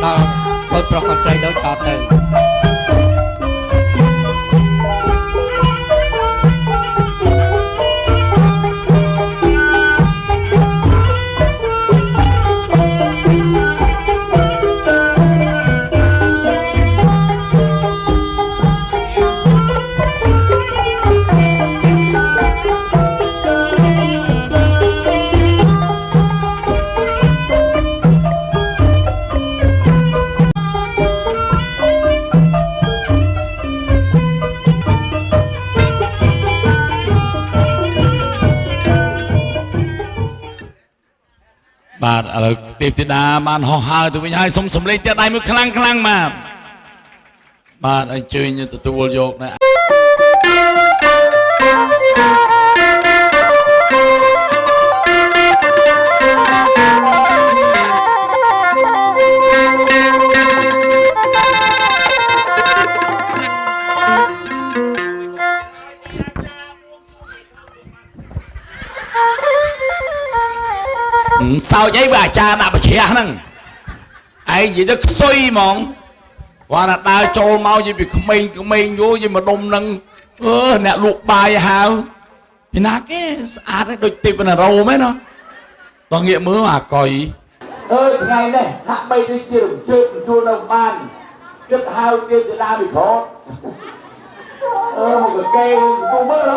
ដល់កូនប្រុសកូនស្រីដូចតទៅបាទឥឡូវទេពធីតាបានហោះហើរទៅវិញហើយសុំសម្លេងទៀតដៃមួយខ្លាំងខ្លាំងមកបាទអញ្ជើញទទួលយកដែរសោចអីបើអាចារ្យដាក់បជ្រះហ្នឹងឯងនិយាយទៅខ្សុយហ្មងគាត់ថាដើរចូលមកនិយាយពីក្មេងយូរនិយាយមកដុំហ្នឹងអ្នកលក់បាយហៅពីណាគេស្អាតឯងដូចទីបណារ៉ូមែនណាតោះងាកមើលអាកុយថ្ងៃនេះហាក់បីដូចជារំជើបជួលនៅបានគិតហៅគេទៅដើរពីក្រោតមកគេទៅមើល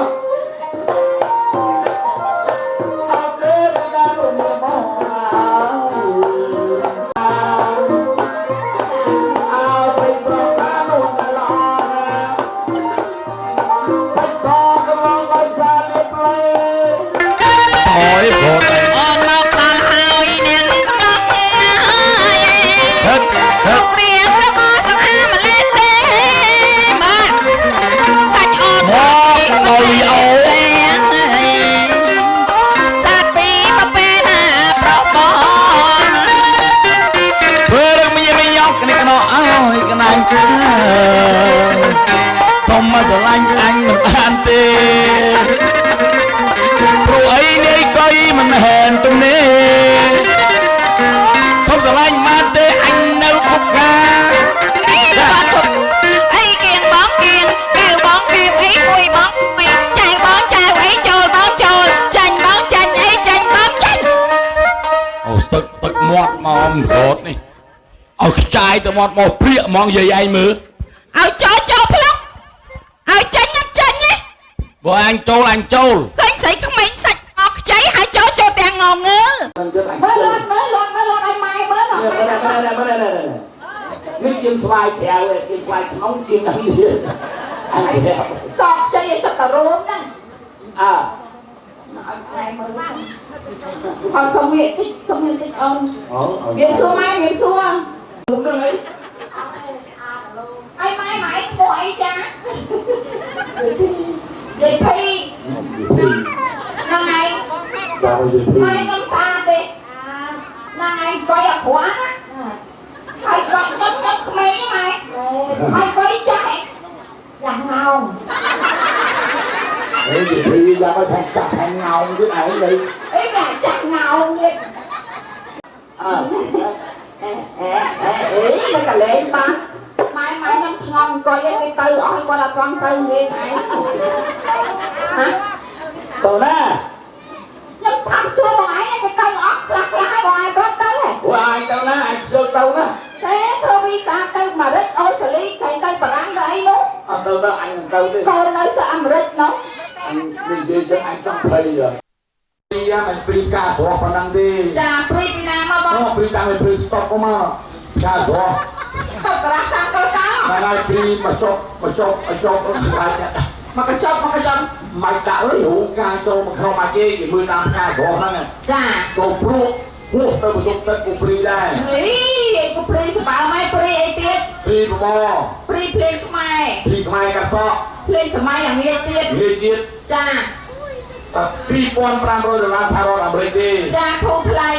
សុំមកស្រឡាញ់អញមិនបានទេព្រោះអីនេះកុយមិនហ៊ានទំនេរសុំស្រឡាញ់បានទេអញនៅពុកកាអីបាត់ទុកអីគៀងបងគៀងគេបងគៀងអីមួយបងពីចៅបងចៅអីចូលបងចូលចាញ់បងចាញ់អីចាញ់បងចាញ់អូទឹកមាត់មករត់នេះឲ្យខ្ចាយទៅមាត់មកព្រាកហ្មងយាយឯងមើលឲ្យចូលផ្លុកឲ្យចាញ់អត់ចាញ់ទេបើអញចូលស្រីស្រីក្មេងសាច់អស់ខ្ចីឲ្យចូលទាំងងងើមើលអីម៉ែមើលនេះជាងស្វាយប្រៅឯងជាងស្វាយក្នុងជាងនេះសក់ខ្ចីឲ្យសឹកតរូនហ្នឹងអើឲ្យម៉ែមើលឡើងអត់សុំវាតិចអូនវាសួរម៉ែវាសួរខ្ញុំនឹងអីអីម៉ែឈ្មោះអីចាយាយភីហ្នឹងហើយម៉ែខ្ញុំស្អាតទេហ្នឹងហើយកុយអត់គ្រាន់ហើយកុយខ្ញុំក្មេងម៉ែហើយកុយចាស់យ៉ាងងោងអីនិយាយយ៉ាងឲ្យចាស់ខាងងោងទៀតឯងនេះអីវាចាស់ងោងទៀតមិនកលែងបានម៉ែខ្ញុំឆ្ងល់អង្គុយឯងគេទៅអស់គាត់អត់ត្រង់ទៅវិញឯងហ៎តើណាខ្ញុំថាសួរបងឯងគេទៅអស់ខ្លះឲ្យបងឯងគាត់ទៅហ៎បងឯងទៅណាឯងចូលទៅណាទេធ្វើវីសាទៅអាមេរិកអូស្ត្រាលីគេទៅបារាំងទៅអីនោះអត់ទៅអញមិនទៅទេកូននៅស្រុកអាមេរិកនោះអញនិយាយចឹងអញចង់ភ័យពីមិនពីការស្រស់ប៉ុណ្ណឹងទេចាព្រីពីណាមកបងអូពីតាំងពីស្តុកមកការស្រស់ទៅតារាសាទៅតើថ្ងៃពីមកចុកអត់ស្អាតមកកញ្ចប់មិនដាក់អើយរូបការចូលមកក្នុងអាគេមើលតាមការស្រស់ហ្នឹងចាចូលព្រោះហួសទៅបន្ទប់ទឹកគូព្រីដែរអីគូព្រីស្បើម៉ែព្រីអីទៀតព្រីបបព្រីភ្លេងខ្មែរកាសក់ភ្លេងសម័យអាងារទៀតចា$2,500សហរដ្ឋអាមេរិកទេចាធូរថ្លៃ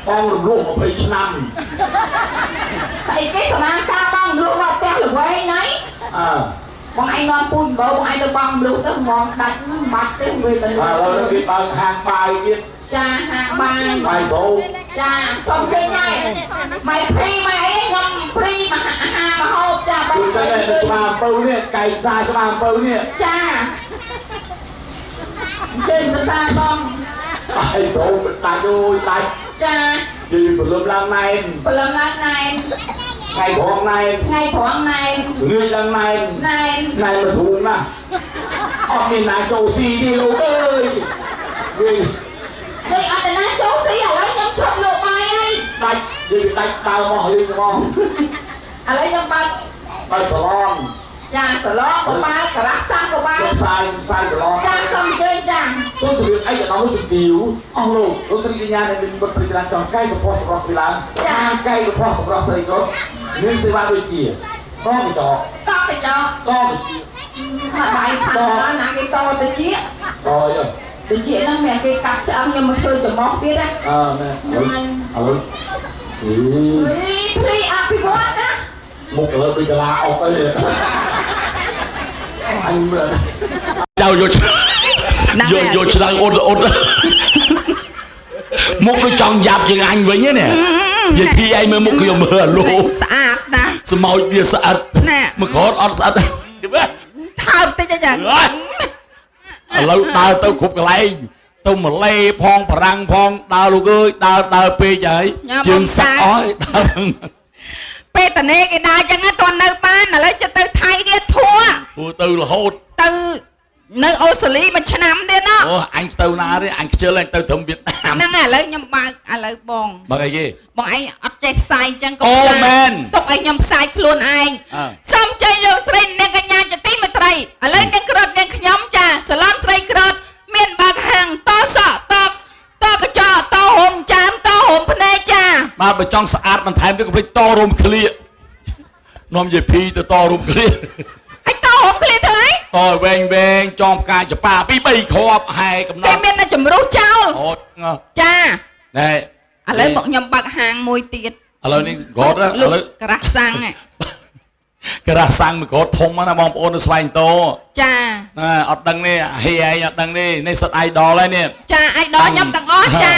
បងរំលោះ20ឆ្នាំស្អីគេសមាការបងរំលោះមកផ្ទះល្វែងហ្នឹងបងឯងនាំពូជបងឯងទៅបងរំលោះទៅហ្មងដាច់មិនបាច់ទេវាទៅឥឡូវគេបើកហាងបាយទៀត cha hàng bài bài số cha xong cái này mày thi mày ấy ngon ก่ซาจะมาเปิลเนี่ย จ้าเดินภาษาบอง ไอ้โซ่เป็นตายโดยตาย จ้า ยืนบนลมลางใน ผลไม้ใน ไก่ทองใน ไงของใน เงื่อนลางใน ใน ในมาถูกนะออกมีนายโจซีนี่ลูกเอ้ยเฮ้ย เฮ้ยอะไรนะโจ๊กสิอะไรยังชอบลูกไปไง ได้ยืนได้ตามองยืนมอง อะไรยังไป ไปสลอง จ้าสล้อกับไปกระรักซ้ำกับไป ลมทรายสลอง จ้าสมเจยจ้า ต้นถือไอ้อย่างน้องรู้สึกดิวอ๋อลูกรู้สึกวิญญาณในเป็นบทปฏิบัติจอมใกล้สปอร์ตสปอร์ตเวลาใกล้สปอร์ตสปอร์ตใส่ก็เงินซื้อบ้านด้วยกี่ต้องไปต่อ ก็ไปจ้า ต้อง มาไปผ่านแล้วนะcái to tới chia ต่อเยอะ tới chia nó mẹ cái cặp cho ông nhưng mà thôi cho móc biết đấy แม่เอาเลย ui phi à phi quá đó มุกเลยไปกะลาออกไปเลยอันนี้เหมือน เจ้าโยชโยชดังอดมุกnó tròn dạp chừng anh với nhé nè vậy khi anh mới muộn kiểu mưa luôn สะอาดนะ สมอยเดียสะอาด น่ะ mà khó ọt sạch ทำติจะอย่าง lâu đào tao khúc cái lấy tao mà lê phong răng phong đào luôn ơi đào pê chạy chừng sạch ói ពេលតនេគេដើរចឹងតន់នៅបានឥឡូវចិត្តទៅថៃទៀតធัว từ là hốt ទៅនៅអូស្ត្រាលីមួយឆ្នាំទៀតណា anh từ nào đấy anh chơi lên từ thầm Việt Nam ហ្នឹងឥឡូវខ្ញុំបើកឥឡូវបង mà cái gì បងឯងអត់ចេះផ្សាយចឹងក៏ អូមែន ទុកឲ្យខ្ញុំផ្សាយខ្លួនឯងសូមជ័យលោកស្រីអ្នកកញ្ញាជាទីមេត្រីឥឡូវអ្នកក្រិតអ្នកខ្ញុំចាសាឡនស្រីក្រិតមានបើកហាងតសក់តកញ្ចក់តហុំចាមតហុំភ្នែកចា mà bà trong sạch mình thèm cái cái to rùm clear nôm về phi từ to rùm clear ឲ្យតហុំឃ្លាទៅអី to ven trong ca chụp ba pi bay khop hai cầm គេ nó មានតែជំរុះចោល ôi ចា này ឥឡូវមកខ្ញុំបើកហាងមួយទៀត ឥឡូវនេះគាត់ឥ លោក ឡូវ ក្រាស់សាំងហ៎ cái ra sang màគាត់ធំណាបងប្អូននៅស្វែងតោ ចា អត់ដឹងនេះហេឯងអត់ដឹងនេះនេះសិត idol ហើយនេះ ចាអៃដលខ្ញុំទាំងអស់ចា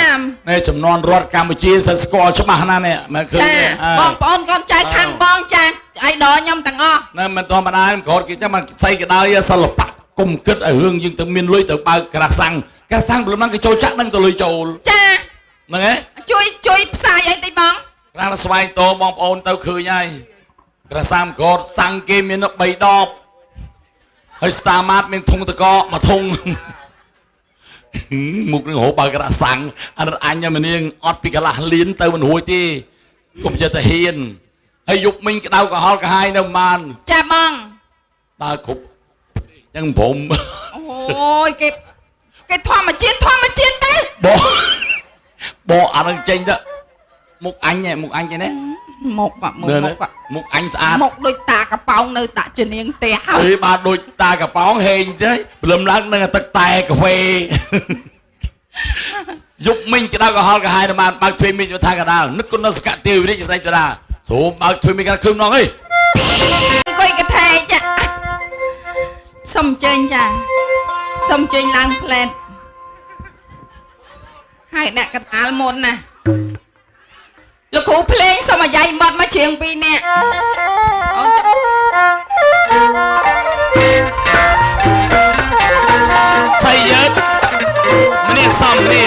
នេះចំនួនរដ្ឋកម្ពុជាសិតស្គាល់ច្បាស់ណាស់នេះមិនឃើញ ចា ទេ បងប្អូនកូនចៅខាងបងចាអៃដលខ្ញុំទាំងអស់ ណាមិនធម្មតាគាត់គេចាំមិនស្អីក៏ដោយសិល្បៈគុំគិតឲ្យរឿងយើងទៅមានលុយទៅបើកក្រាស់សាំងក្រាស់សាំងព្រលឹមហ្នឹងគេចូលចាក់នឹងទៅលុយចូល ចា ហ្នឹងឯង ជួយផ្សាយអីតិចបង ក្រាស់ស្វែងតោបងប្អូនទៅឃើញហើយក្រាស់សាំងគាត់សាំងគេមាន3ដបហើយស្តាម៉ាតមានធុងតកមួយធុង មុខនឹងហូបបើក្រាស់សាំងអញម្នាងអត់ពីកន្លះលៀនទៅមិនរួចទេកុំចិត្តទៅហ៊ានហើយយប់មិញក្តៅក្រហល់ក្រហាយនៅបាន ចាបង ដើរគ្រប់យ៉ាងព្រម អូយគេធម្មជាតិទៅ បអត់នឹងចេញទៅមុខអញទេណា មកបាក់មុខ មុខអញស្អាត មកដូចតាកប៉ោងនៅតាជំនាងផ្ទះហើ ហើយ បាទដូចតាកប៉ោងហេងទេព្រលឹមឡើងនឹងទឹកតែកាហ្វេ យប់មិញក្តៅក្រហល់ក្រហាយទៅបានបើកទ្វារមីចថាកដាលនឹកគុណសកទេវរាជស្ដេចតារាសូមបើកទ្វារមីកណ្ដាលឃើញម្ដងអី អង្គុយកថែចាសុំអញ្ជើញចាសុំអញ្ជើញឡើងផ្លែតហើយអ្នកកតាលមុនណាលោកគ្រូភ្លេងសុំអាយ៉ៃបត់មកច្រៀង2នាក់អូនចាំ សៃយើតម្នាក់សំគ្នា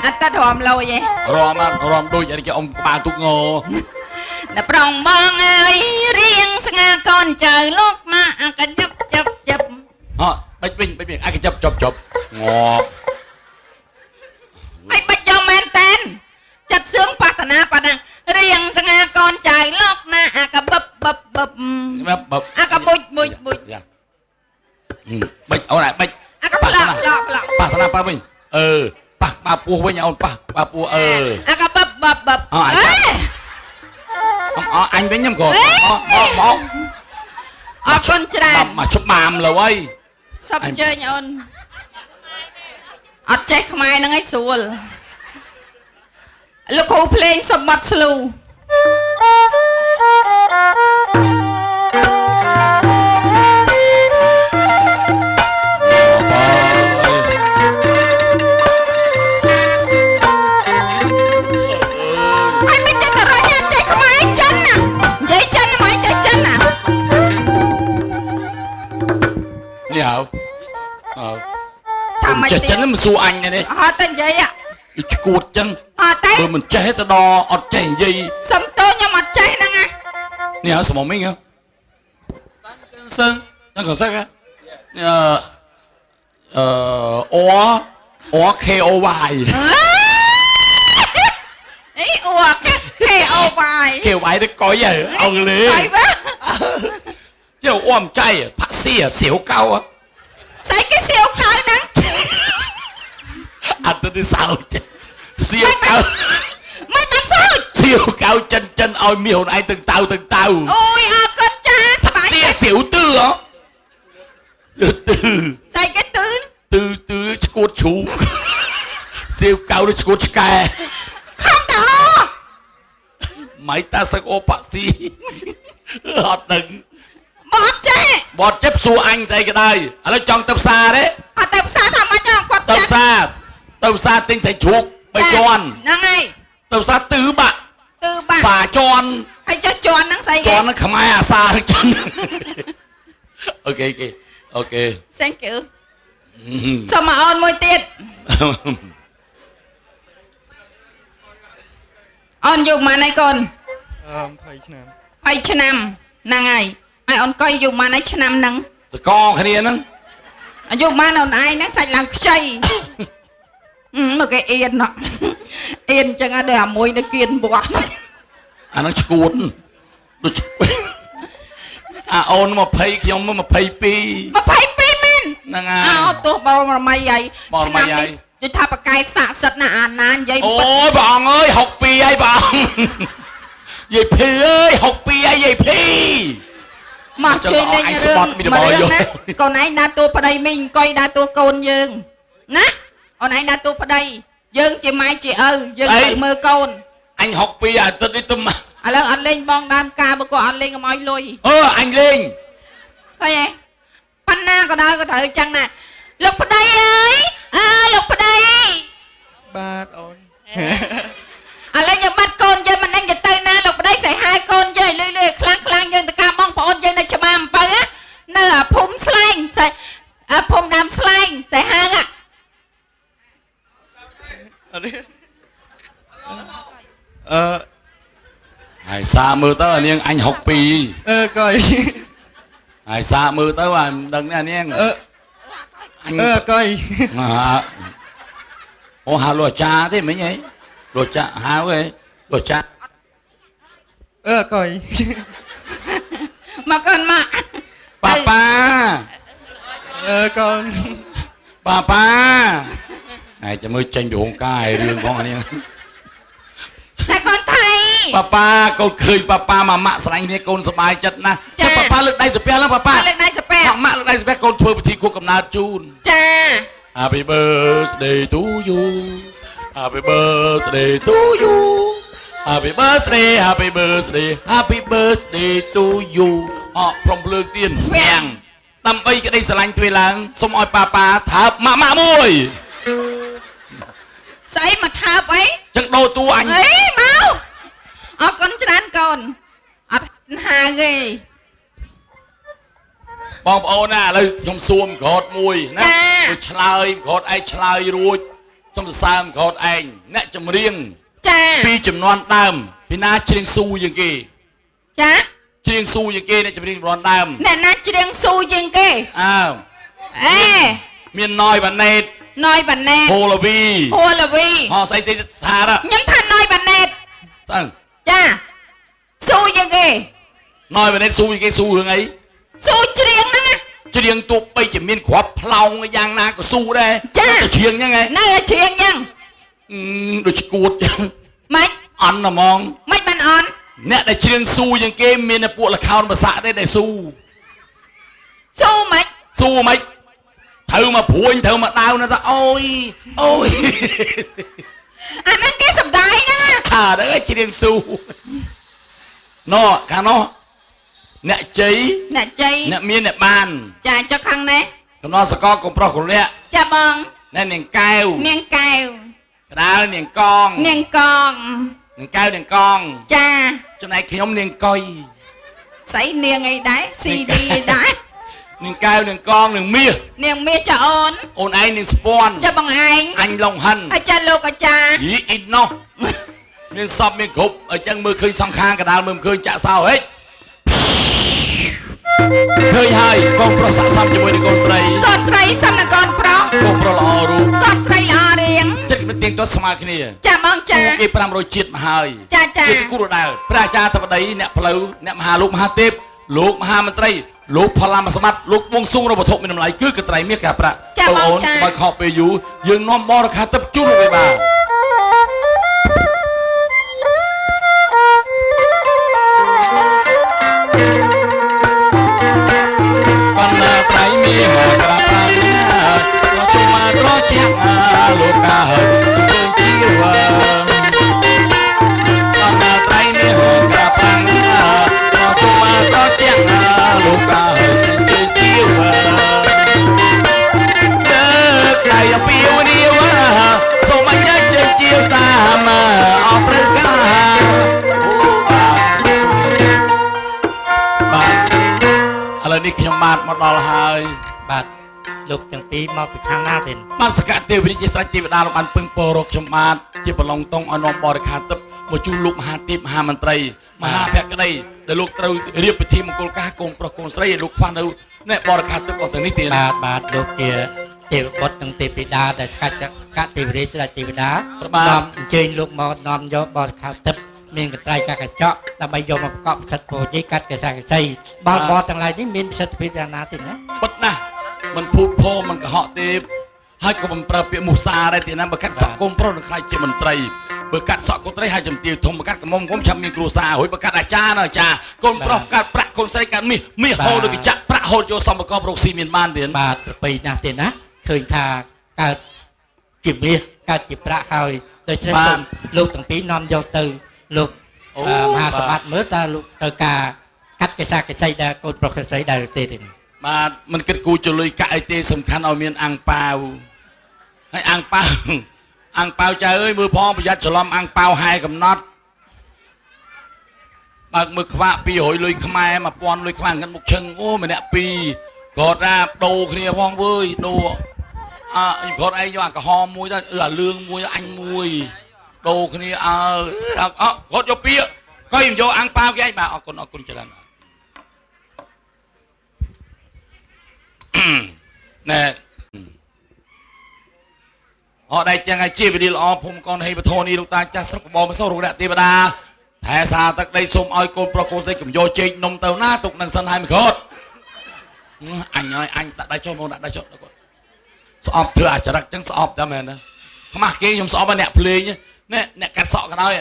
អត់តរំលយឯង រំដូចអីគេអ៊ំក្បាលទុកង អ្នកប្រងបងអើយរៀងស្ងាកូនចៅលោកមកអកញឹបចាប់ ហ៎បាច់វិញអាគេចាប់ងប់ ហើយបាច់យកមែនតែនចិត្តសឿងបាសនាប៉ណ្ណារៀងស្ងាកូនចៅលោកណាអកបបអកបុចបុច យ៉ាបាច់អូនបាច់ អកប្លក់ ប៉ះតាប៉ះវិញប៉ះប៉ះពោះវិញអូនប៉ះពោះអកបបអញវិញខ្ញុំក៏បង អរគុណច្រើន មកច្បាមលើហើយ សុំអញ្ជើញអូនអត់ចេះខ្មែរហ្នឹងឯងស្រួលលោកគ្រូភ្លេងសម្បត្តិស្លូ នេះហៅ ថាមិន ចេះ ទេ ចឹងមិនសួរអញទេ អត់តែនិយាយ ឈួតចឹង អត់ទេ បើមិនចេះទៅដល់អត់ចេះនិយាយ សំតូនខ្ញុំអត់ចេះហ្នឹងណា នេះហៅសមមិញហ៎សឹងហ្នឹងក៏សឹងហ៎អ KOY អីអូគេអូបាយ KOY ទៅកុយហ៎អង់គ្លេស បាយបើ chứ ôm chay phát xì xỉu cao á ស្អីគេសៀវកៅហ្នឹង anh tôi đi sao chứ xỉu cao មិនបានសើច xỉu cao chân chân ôi miêu này từng tàu អូយអរគុណចាសប្បាយ xỉu ចិត្ត xỉu tư hả tư ស្អីគេទឿន tư cột chú xỉu cao nó cột kè ខំតើ mấy ta sắc ô bác xì hot đừng មកអត់ចេះ bọt chép xua anh đây cái đây à nó trong tập xa đấy អត់ទៅផ្សារថាមិនអត់គាត់ tập ចាស់ xa tinh phải chuột bay tròn ហ្នឹងហើយ tập xa tứ bạn ទឺបាក់ phà tròn ហើយចុះជន់ហ្នឹងស្អីគេ tròn nó không ai à xa hết tròn ok ok សេងគឺសុំមកអូនមួយទៀតអូនយកមកណៃកូន 20 ឆ្នាំ 20 ឆ្នាំហ្នឹងហើយហើយអូនកុយយកមកណៃឆ្នាំហ្នឹង สกอร์គ្នាហ្នឹង យកមកអូនឯងហ្នឹងសាច់ឡើងខ្ចីមកគេអៀនណោះអៀនចឹងដែរអាមួយនៅគៀនវត្ត អាហ្នឹងឈួតដូចអាអូន20ខ្ញុំ22 22មែន ហ្នឹងហើយ អត់ទោះបរមីហើយ បរមីហើយ និយាយថាបកាយស័ក្តិសិទ្ធណាអាណានិយាយ អូយព្រះអង្គអើយ62ហើយព្រះអង្គយាយភីអើយ62ហើយយាយភី មកជួយលេងរឿងណាកូនឯងដើរតួប្តីមីងអង្គុយដើរតួកូនយើងណាអូនឯងដើរតួប្តីយើងជាម៉ែជាឪយើងទៅមើលកូន អញ62អាទិត្យនេះទៅមក ឥឡូវអត់លេងបងដើមការបើគាត់អត់លេងកុំឲ្យលុយ អញលេង ឃើញទេប៉ុណ្ណាក៏ដោយក៏ត្រូវចឹងណាលោកប្តីអើយលោកប្តី បាទអូន ឥឡូវយើងបាត់កូនយើងមិនដឹងទៅណាលោកប្តីស្រីហើយកូនយើងលឿនខ្លាំងយើងទៅការបងប្អូនយើងនៅច្បារអំពៅនៅភូមិស្លែងភូមិដើមស្លែងស្រីហើ អត់ទេ ហើយសារមើលទៅអានាងអញ62 កុយ ហើយសារមើលទៅអាមិនដឹងអានាងអញ កុយ អូហៅលោកអាចារ្យទេមិញហីលោកចាហៅហីលោកចា កុយ មកកូនមក ប៉ាប៉ា កូន ប៉ាប៉ាហើយចាំមើលចេញពីរោងការឲ្យរឿងផងអានាង តែកូនថៃ ប៉ាប៉ាកូនឃើញប៉ាប៉ាម៉ាម៉ាក់ស្រឡាញ់គ្នាកូនសប្បាយចិត្តណាស់ចាំប៉ាប៉ាលើកដៃសាពះឡើងប៉ាប៉ា លើកដៃសាពះ ម៉ាក់លើកដៃសាពះកូនធ្វើពិធីខួបកំណើតជូន ចា Happy birthday to you Happy birthday to you Happy birthday Happy birthday Happy birthday to you អរព្រមលើកទៀនវាំងដើម្បីក្តីស្រឡាញ់ទ្វេឡើងសូមឲ្យប៉ាប៉ាថាបម៉ាក់ម៉ាក់មួយ ស្អីមកថើបអី ចឹងដូរតួអញ អីមកអរគុណច្រើនកូនអត់ហៅទេ បងប្អូនណាឥឡូវខ្ញុំសួរមក្រោតមួយណាtôiឆ្លើយមក្រោតឯងឆ្លើយរួចខ្ញុំសរសើរមក្រោតឯងអ្នកចម្រៀង ចា ពីចំនួនដើមពីណាច្រៀងស៊ូជាងគេ ចា ច្រៀងស៊ូជាងគេអ្នកចម្រៀងចំនួនដើម អ្នកណាច្រៀងស៊ូជាងគេ អើ អេ មានណយបាណេត ណយបាណេត ហូឡាវី ហូឡាវី ហោស្អីស្អីថារ៉ា ខ្ញុំថាណយបាណេត ស្អឹង ចាស៊ូជាងគេ ណយបាណេតស៊ូជាងគេស៊ូរឿងអី ស៊ូច្រៀងហ្នឹងណា ច្រៀងទោះបីជាមានគ្រាប់ផ្លោងយ៉ាងណាក៏ស៊ូដែរ ចា តែច្រៀងហ្នឹងឯង នៅតែច្រៀងចឹង ដូចឈួតចឹង ម៉េច អន់ហ្មង ម៉េចបានអន់ អ្នកដែលច្រៀងស៊ូជាងគេមានតែពួកលខោនភាសាទេដែលស៊ូ ស៊ូម៉េច ស៊ូមិនត្រូវមកព្រួញត្រូវមកដាវណាថាអូយអូយ អាហ្នឹងគេសំដាយហ្នឹងណា ថាដល់ច្រៀងស៊ូណោខាងនោះអ្នកជ័យ អ្នកជ័យ អ្នកមានអ្នកបាន ចាចុះខាងនេះ កំណត់សកលកុំប្រុសកុំលាក់ ចាបង អ្នកនាងកែវ នាងកែវ កដាលនាងកង នាងកង នាងកែវនាងកង ចា ចំណែកខ្ញុំនាងកុយ ស្អីនាងអីដែរ CD អីដែរ នឹងកែវនឹងកងនឹងមាស នាងមាសចាអូន អូនឯងនឹងស្ពាន់ ចាបងឯង អញឡុងហិន ហើយចាលោកអាចារ្យ យីអ៊ីណោះមានសពមានគ្រប់អញ្ចឹងមើលឃើញសងខាងកដាលមើលឃើញចាក់សោហេចឃើញហើយកូនប្រុសស័ក្តិសមជាមួយនឹងកូនស្រី កូនស្រីសំណាកូនប្រុស កូនប្រុសល្អរូប កូនស្រីល្អរៀង ចិត្តមិនទៀងទាត់ស្មើគ្នា ចាបងចា គេ500ជាតិមកហើយ ចាចា ជាគូរដាលព្រះអាចារ្យធម្មដីអ្នកផ្លូវអ្នកមហាលោកមហាទេពលោកមហាមន្ត្រីលោកផល្លាមសម្បត្តិលោកវងសុងរវត្ថុមានតម្លៃគឺកត្រៃមាសការប្រាក់បងអូនបើខកពេលយូរយើងនាំបរិខាទឹកជូនលោកឯបាទបណ្ណាត្រៃមាសការប្រាក់เราจงมาตรอแจ้งโลกาเฮตุเจจีวะตอนนาไตรเมหกระปังเราจงมาตรอแจ้งโลกาเฮตุเจจีวะเด็กใครยังปีวันเดียวสมัยยังเจจีตามมาออกตรึกาโอ้บ้าบ้าอะไรนี่ขยำมาดมาดอลหายบ้าលោកទាំងពីរមកពីខាងណាទេបានសកទេវរាជស្រេចទេវតាលោកបានពឹងពររកខ្ញុំបាទជាប្រឡងតងឲ្យនាំបរិខាទឹកមកជួបលោកមហាទេពមហាមន្ត្រីមហាភក្តីដែលលោកត្រូវរៀបពិធីមង្គលការកូនប្រុសកូនស្រីឲ្យលោកខ្វះនៅអ្នកបរិខាទឹករបស់ទាំងនេះទៀតបាទលោកជាទេវបុត្រនិងទេពធីតាដែលស្កាត់កទេវរាជស្រេចទេវតានាំអញ្ជើញលោកមកនាំយកបរិខាទឹកមានកត្រៃកាកញ្ចក់ដើម្បីយកមកប្រកបសិទ្ធិពរជ័យកាត់កសាកសីបលទាំងឡាយនេះមានប្រសិទ្ធភាពយ៉ាងណាទេណាពិតណាស់มันพูดโพมันกระเหาะទេហើយក៏មិនប្រើពាក្យមុសាដែរទីណាបើកាត់សក់កូនប្រុសនឹងខ្លាចជាមន្ត្រីបើកាត់សក់កូនស្រីហើយជំទាវធំបើកាត់កមុំខ្ញុំឆាប់មានគ្រួសាររួចបើកាត់អាចារ្យណាអាចារ្យកូនប្រុសកាត់ប្រាក់កូនស្រីកាត់មាសហូរដូចកញ្ចាក់ប្រាក់ហូរយកសម្បកបរកស៊ីមានបានទៀតបាទប្រពៃណាស់ទេណាឃើញថាកើតជាមាសកើតជាប្រាក់ហើយដូច្នេះលោកទាំងពីរនាំយកទៅលោកមហាសម្បត្តិមើលតើលោកត្រូវការកាត់កសាកសីដែលកូនប្រុសកូនស្រីដែរទេបាទมันគិតគូចលុយកាក់អីទេសំខាន់ឲ្យមានអាំងប៉ាវហើយអាំងប៉ាវចៅអើយមើលផងប្រយ័ត្នច្រឡំអាំងប៉ាវហែកំណត់បើមើលខ្វាក់200លុយខ្មែរ1000លុយខ្មែរងិនមុខឈឹងអូម្នាក់ពីរគាត់ថាដូរគ្នាផងវើយដូរគាត់ឯងយកអាក្រហមមួយទៅអាលឿងមួយអញមួយដូរគ្នាគាត់យកពីក៏យកអាំងប៉ាវគេឯងបាទអរគុណច្រើនណែអត់ដៃចឹងឲ្យជាវិរិយល្អភូមិកនហេបធនីលោកតាចាស់ស្រុកបបមកសោះលោកអ្នកទេវតាថែសារទឹកដីសូមឲ្យកូនប្រុសកូនស្រីកំយកជែកនំទៅណាទុកនឹងសិនហើយមិនខត់អញឲ្យអញដាក់ដៃចុះមកដាក់ដៃចុះគាត់ស្អប់ធ្វើអាចរិតចឹងស្អប់តែមែនណាខ្មាស់គេខ្ញុំស្អប់អ្នកភ្លេងអ្នកកាត់សក់ក៏ដោយ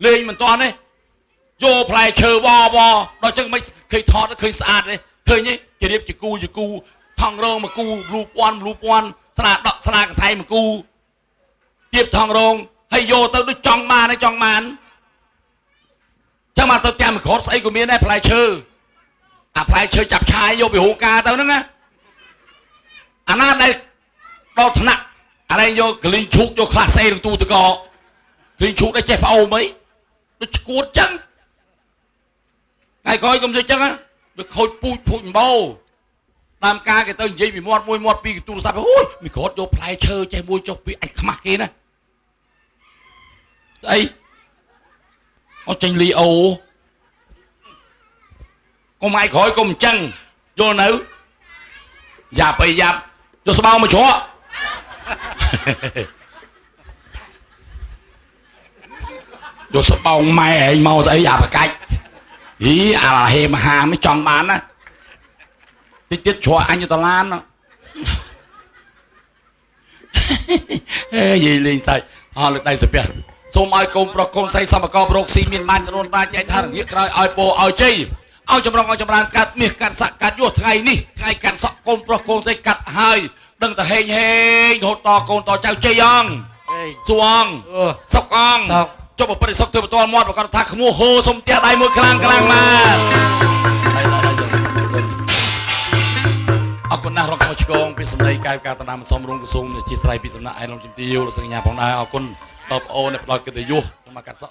លេងមិនទាន់ទេយកផ្លែឈើបដល់ចឹងមិនឃើញថតឃើញស្អាតទេឃើញទេជារៀបជាគូថងរងមកគូលូពាន់ស្នាដកស្នាកសៃមកគូទៀបថងរងហើយយកទៅដូចចង់បានចាំមកទៅចាំក្រត់ស្អីក៏មានដែរផ្លែឈើអាផ្លែឈើចាប់ឆាយយកពីហូកាទៅហ្នឹងណាអាណាដែលដល់ថ្នាក់អានេះយកកលីងឈូកយកខ្លះសេនឹងទូតកកលីងឈូកដែរចេះប្អូនអីដូចឈួតចឹងថ្ងៃក្រោយកុំធ្វើចឹងណាវាខូចពូជម្បោតាមការគេទៅនិយាយពីមាត់មួយមាត់ពីរទូរស័ព្ទអូយមីក្រត់យកផ្លែឈើចេះមួយចុះពីអញខ្មាស់គេណាស្អីអត់ចេញលីអូកុំឲ្យក្រោយកុំអញ្ចឹងយល់នៅយ៉ាប់យកស្បោមកច្រកយកស្បោម៉ែឯងមកទៅអីអាប្រកាច់អីអាហេមហាមិនចង់បានណាតិចទៀតច្រកអញទៅតឡានហេយីលេងសាច់អស់លើដៃសាពះសូមឲ្យកូនប្រុសកូនស្រីសម្បកបរកស៊ីមានបានចំនួនតាចែកថារងាក្រោយឲ្យពោឲ្យជ័យឲ្យចម្រុងឲ្យចម្រើនកាត់មាសកាត់សាក់កាត់យោថ្ងៃនេះថ្ងៃកាត់សក់កូនប្រុសកូនស្រីកាត់ហើយដឹងតែហេងរហូតតកូនតចៅជ័យអង្គសួងសុកអង្គចុះប្រពន្ធសុកធ្វើបន្ទាល់មាត់ប្រកាសថាក្មួយហូសុំផ្ទះដៃមួយខ្លាំងមកអរគុណណាស់រកមកឆ្កងពីសម្ដីកាយការតាមសំរុំក្រសួងជាស្រ័យពីសំណាក់ឯកឧត្តមជំទាវលោកស្រីញ៉ាផងដែរអរគុណបងប្អូនដែលផ្ដល់កិត្តិយសមកកាត់សក់